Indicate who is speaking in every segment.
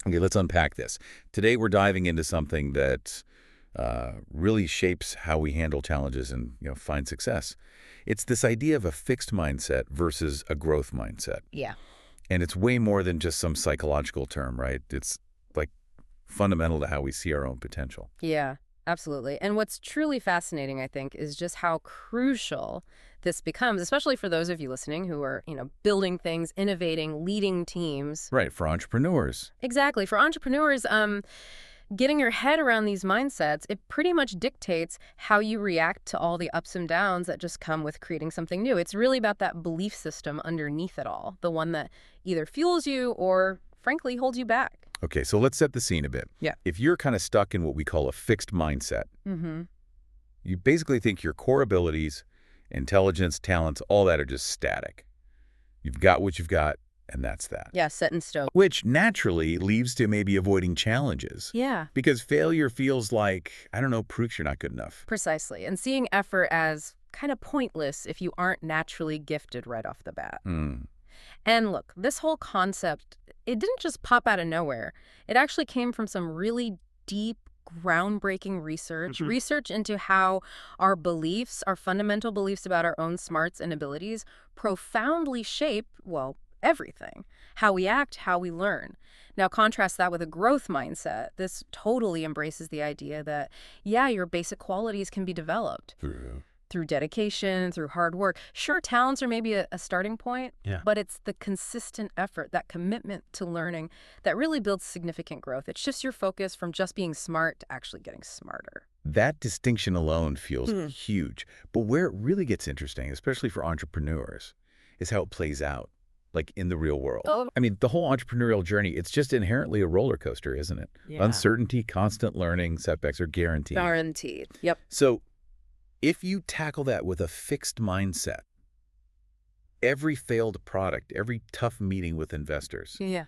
Speaker 1: Okay, let's unpack this. Today we're diving into something that really shapes how we handle challenges and find success. It's this idea of a fixed mindset versus a growth mindset.
Speaker 2: Yeah.
Speaker 1: And it's way more than just some psychological term, right? It's like fundamental to how we see our own potential.
Speaker 2: Yeah, absolutely. And what's truly fascinating, I think, is just how crucial this becomes, especially for those of you listening who are, building things, innovating, leading teams.
Speaker 1: Right, for entrepreneurs.
Speaker 2: Exactly. For entrepreneurs, getting your head around these mindsets, it pretty much dictates how you react to all the ups and downs that just come with creating something new. It's really about that belief system underneath it all, the one that either fuels you or, frankly, holds you back.
Speaker 1: Okay, so let's set the scene a bit.
Speaker 2: Yeah.
Speaker 1: If you're kind of stuck in what we call a fixed mindset,
Speaker 2: Mm-hmm.
Speaker 1: you basically think your core abilities, intelligence, talents, all that are just static. You've got what you've got, and that's that.
Speaker 2: Yeah, set in stone.
Speaker 1: Which naturally leads to maybe avoiding challenges.
Speaker 2: Yeah,
Speaker 1: Because failure feels like, I don't know, proves you're not good enough.
Speaker 2: precisely. And seeing effort as kind of pointless if you aren't naturally gifted right off the bat.
Speaker 1: Hmm.
Speaker 2: And look, this whole concept, it didn't just pop out of nowhere. It actually came from some really deep, groundbreaking research into how our beliefs, our fundamental beliefs about our own smarts and abilities profoundly shape, well, everything. How we act, how we learn. Now, contrast that with a growth mindset. This totally embraces the idea that, yeah, your basic qualities can be developed through dedication, through hard work. Sure, talents are maybe a starting point,
Speaker 1: Yeah.
Speaker 2: but it's the consistent effort, that commitment to learning that really builds significant growth. It shifts your focus from just being smart to actually getting smarter.
Speaker 1: That distinction alone feels huge. But where it really gets interesting, especially for entrepreneurs, is how it plays out, like in the real world.
Speaker 2: Oh.
Speaker 1: I mean, the whole entrepreneurial journey, it's just inherently a roller coaster, isn't it?
Speaker 2: Yeah.
Speaker 1: Uncertainty, constant learning, setbacks are guaranteed.
Speaker 2: Guaranteed. Yep.
Speaker 1: So if you tackle that with a fixed mindset, every failed product, every tough meeting with investors,
Speaker 2: Yeah.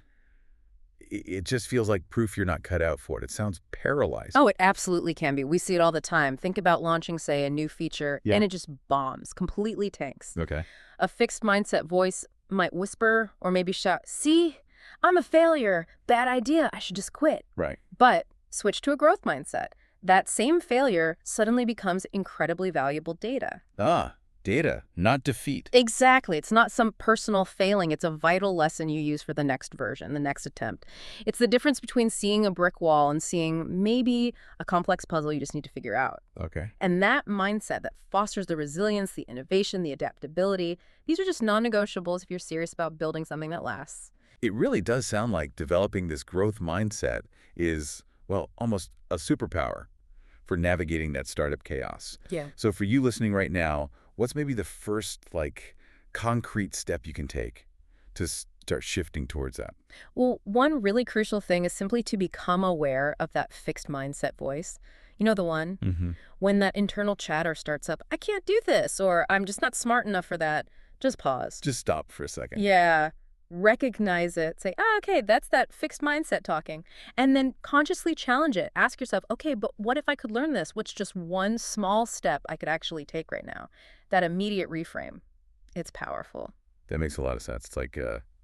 Speaker 1: it just feels like proof you're not cut out for it. It sounds paralyzing.
Speaker 2: Oh, it absolutely can be. We see it all the time. Think about launching, say, a new feature,
Speaker 1: Yeah.
Speaker 2: and it just bombs, completely tanks.
Speaker 1: Okay.
Speaker 2: A fixed mindset voice might whisper or maybe shout, "See, I'm a failure. Bad idea. I should just quit."
Speaker 1: Right.
Speaker 2: But switch to a growth mindset. That same failure suddenly becomes incredibly valuable data.
Speaker 1: Data, not defeat.
Speaker 2: Exactly. It's not some personal failing. It's a vital lesson you use for the next version, the next attempt. It's the difference between seeing a brick wall and seeing maybe a complex puzzle you just need to figure out.
Speaker 1: Okay.
Speaker 2: And that mindset that fosters the resilience, the innovation, the adaptability, these are just non-negotiables if you're serious about building something that lasts.
Speaker 1: It really does sound like developing this growth mindset is, well, almost a superpower for navigating that startup chaos.
Speaker 2: Yeah.
Speaker 1: So for you listening right now, what's maybe the first, concrete step you can take to start shifting towards that?
Speaker 2: Well, one really crucial thing is simply to become aware of that fixed mindset voice. You know the one?
Speaker 1: Mm-hmm.
Speaker 2: When that internal chatter starts up, "I can't do this," or "I'm just not smart enough for that," just pause.
Speaker 1: Just stop for a second.
Speaker 2: Yeah. Recognize it. Say, okay, that's that fixed mindset talking. And then consciously challenge it. Ask yourself, okay, but what if I could learn this? What's just one small step I could actually take right now? That immediate reframe. It's powerful.
Speaker 1: That makes a lot of sense. It's like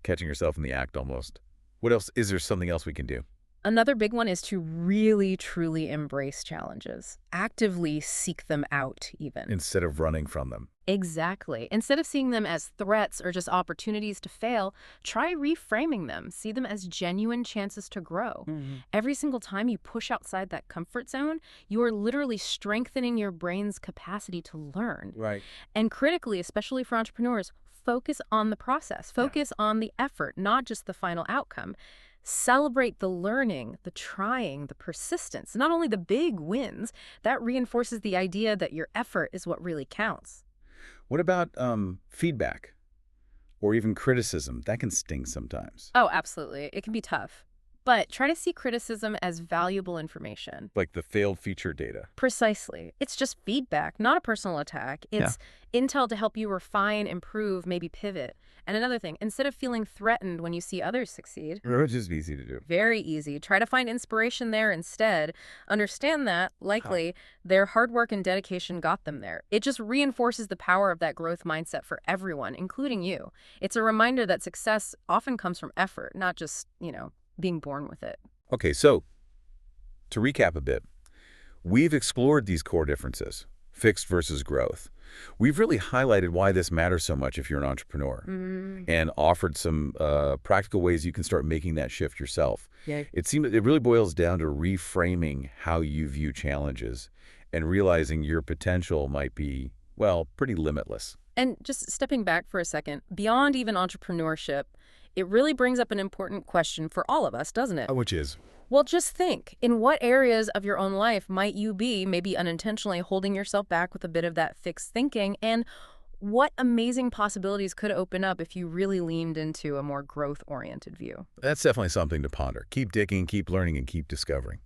Speaker 1: catching yourself in the act almost. What else? Is there something else we can do?
Speaker 2: Another big one is to really, truly embrace challenges. Actively seek them out, even.
Speaker 1: Instead of running from them.
Speaker 2: Exactly. Instead of seeing them as threats or just opportunities to fail, try reframing them. See them as genuine chances to grow. Every single time you push outside that comfort zone, you are literally strengthening your brain's capacity to learn.
Speaker 1: Right.
Speaker 2: And critically, especially for entrepreneurs, focus on the process. Focus on the effort, not just the final outcome. Celebrate the learning, the trying, the persistence, not only the big wins. That reinforces the idea that your effort is what really counts.
Speaker 1: What about feedback or even criticism? That can sting sometimes.
Speaker 2: Oh, absolutely. It can be tough. But try to see criticism as valuable information.
Speaker 1: Like the failed feature data.
Speaker 2: Precisely. It's just feedback, not a personal attack. It's intel to help you refine, improve, maybe pivot. And another thing, instead of feeling threatened when you see others succeed,
Speaker 1: Which is easy to do.
Speaker 2: very easy. Try to find inspiration there instead. Understand that, likely, their hard work and dedication got them there. It just reinforces the power of that growth mindset for everyone, including you. It's a reminder that success often comes from effort, not just, being born with it.
Speaker 1: Okay, so to recap a bit, we've explored these core differences, fixed versus growth. We've really highlighted why this matters so much if you're an entrepreneur
Speaker 2: Mm,
Speaker 1: and offered some practical ways you can start making that shift yourself.
Speaker 2: yeah.
Speaker 1: It seems it really boils down to reframing how you view challenges and realizing your potential might be, well, pretty limitless.
Speaker 2: And just stepping back for a second, beyond even entrepreneurship, it really brings up an important question for all of us, doesn't it?
Speaker 1: Which is?
Speaker 2: Well, just think, in what areas of your own life might you be, maybe unintentionally, holding yourself back with a bit of that fixed thinking? And what amazing possibilities could open up if you really leaned into a more growth-oriented view?
Speaker 1: That's definitely something to ponder. Keep digging, keep learning, and keep discovering.